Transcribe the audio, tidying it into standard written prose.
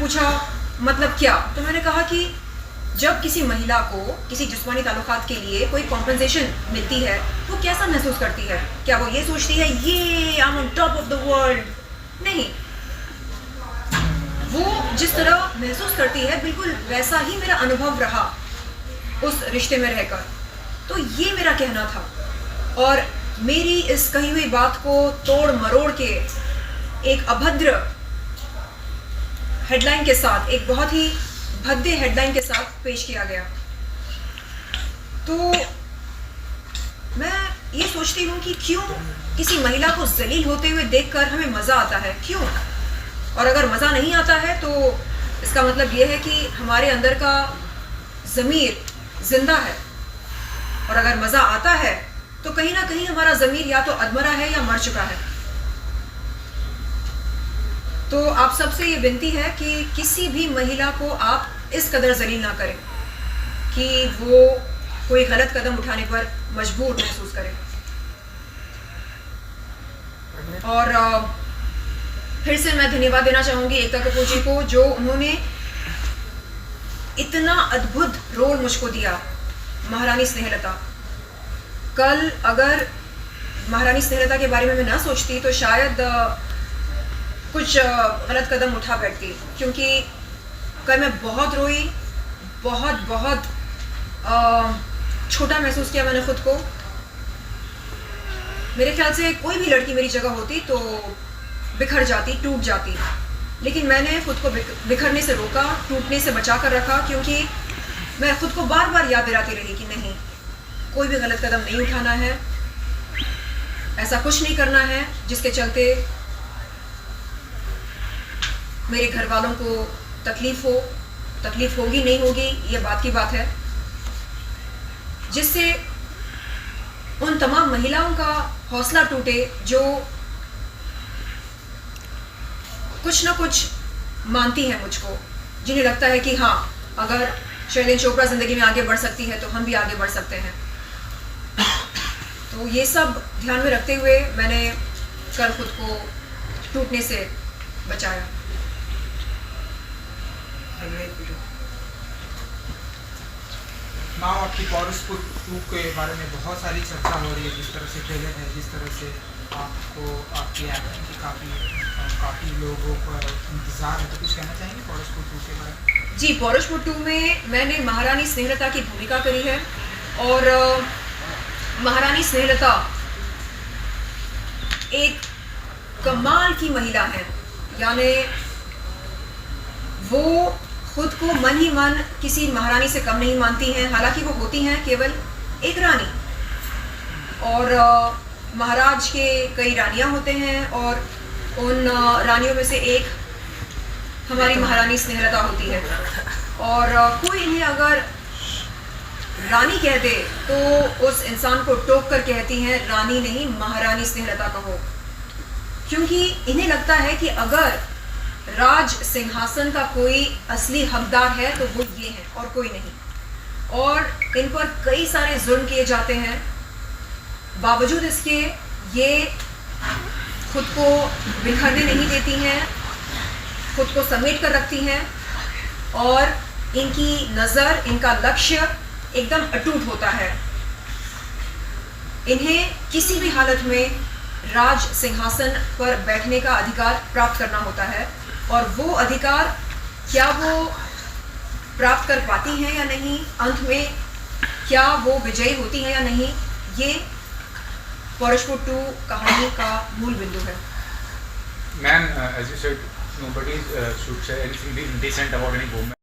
पूछा मतलब क्या, तो मैंने कहा कि जब किसी महिला को किसी जिस्मानी ताल्लुकात के लिए कोई कॉम्पनसेशन मिलती है वो कैसा महसूस करती है? क्या वो ये सोचती है ये I am on top of the world? नहीं, वो जिस तरह महसूस करती है बिल्कुल वैसा ही मेरा अनुभव रहा उस रिश्ते में रहकर। तो ये मेरा कहना था, और मेरी इस कही हुई बात को तोड़ मरोड़ के एक अभद्र हेडलाइन के साथ, एक बहुत ही भद्दे हेडलाइन के साथ पेश किया गया। तो मैं ये सोचती हूँ कि क्यों किसी महिला को जलील होते हुए देखकर हमें मज़ा आता है, क्यों? और अगर मज़ा नहीं आता है तो इसका मतलब ये है कि हमारे अंदर का ज़मीर जिंदा है, और अगर मज़ा आता है तो कहीं ना कहीं हमारा ज़मीर या तो अधमरा है या मर चुका है। तो आप सबसे ये विनती है कि किसी भी महिला को आप इस कदर जलील ना करें कि वो कोई गलत कदम उठाने पर मजबूर महसूस करे। और फिर से मैं धन्यवाद देना चाहूँगी एकता कपूर जी को, जो उन्होंने इतना अद्भुत रोल मुझको दिया महारानी स्नेहलता। कल अगर महारानी स्नेहलता के बारे में मैं ना सोचती तो शायद कुछ गलत कदम उठा बैठती, क्योंकि कल मैं बहुत रोई, बहुत छोटा महसूस किया मैंने खुद को। मेरे ख्याल से कोई भी लड़की मेरी जगह होती तो बिखर जाती, टूट जाती, लेकिन मैंने खुद को बिखरने से रोका, टूटने से बचा कर रखा, क्योंकि मैं खुद को बार बार याद दिलाती रही कि नहीं, कोई भी गलत कदम नहीं उठाना है, ऐसा कुछ नहीं करना है जिसके चलते मेरे घर वालों को तकलीफ हो। तकलीफ होगी नहीं होगी ये बात की बात है, जिससे उन तमाम महिलाओं का हौसला टूटे जो कुछ ना कुछ मानती हैं मुझको, जिन्हें लगता है कि हाँ, अगर शर्लिन चोपड़ा ज़िंदगी में आगे बढ़ सकती है तो हम भी आगे बढ़ सकते हैं। तो ये सब ध्यान में रखते हुए मैंने कल खुद को टूटने से बचाया। माँ, आपकी पॉरशपुर 2 के बारे में बहुत सारी चर्चा हो रही है, जिस तरह से ट्रेलर है, जिस तरह से आपको आपकी एक्टिंग की काफ़ी लोगों का इंतज़ार है, तो कुछ कहना चाहेंगे पॉरशपुर 2 के बारे में? जी, पॉरशपुर 2 में मैंने महारानी स्नेहलता की भूमिका करी है, और महारानी स्नेहलता एक कमाल की महिला है। यानी वो खुद को मन ही मन किसी महारानी से कम नहीं मानती हैं, हालांकि वो होती हैं केवल एक रानी, और महाराज के कई रानियां होते हैं, और उन रानियों में से एक हमारी महारानी स्नेहलता होती है। और कोई इन्हें अगर रानी कह दे तो उस इंसान को टोक कर कहती हैं रानी नहीं, महारानी स्नेहलता कहो, क्योंकि इन्हें लगता है कि अगर राज सिंहासन का कोई असली हकदार है तो वो ये है और कोई नहीं। और इन पर कई सारे जुल्म किए जाते हैं, बावजूद इसके ये खुद को बिखरने नहीं देती हैं, खुद को समेट कर रखती हैं, और इनकी नज़र, इनका लक्ष्य एकदम अटूट होता है। इन्हें किसी भी हालत में राज सिंहासन पर बैठने का अधिकार प्राप्त करना होता है, और वो अधिकार क्या वो प्राप्त कर पाती हैं या नहीं, अंत में क्या वो विजयी होती हैं या नहीं, ये पॉरशपुर 2 कहानी का मूल बिंदु है। Ma'am, as you said, nobody should say anything indecent about any woman.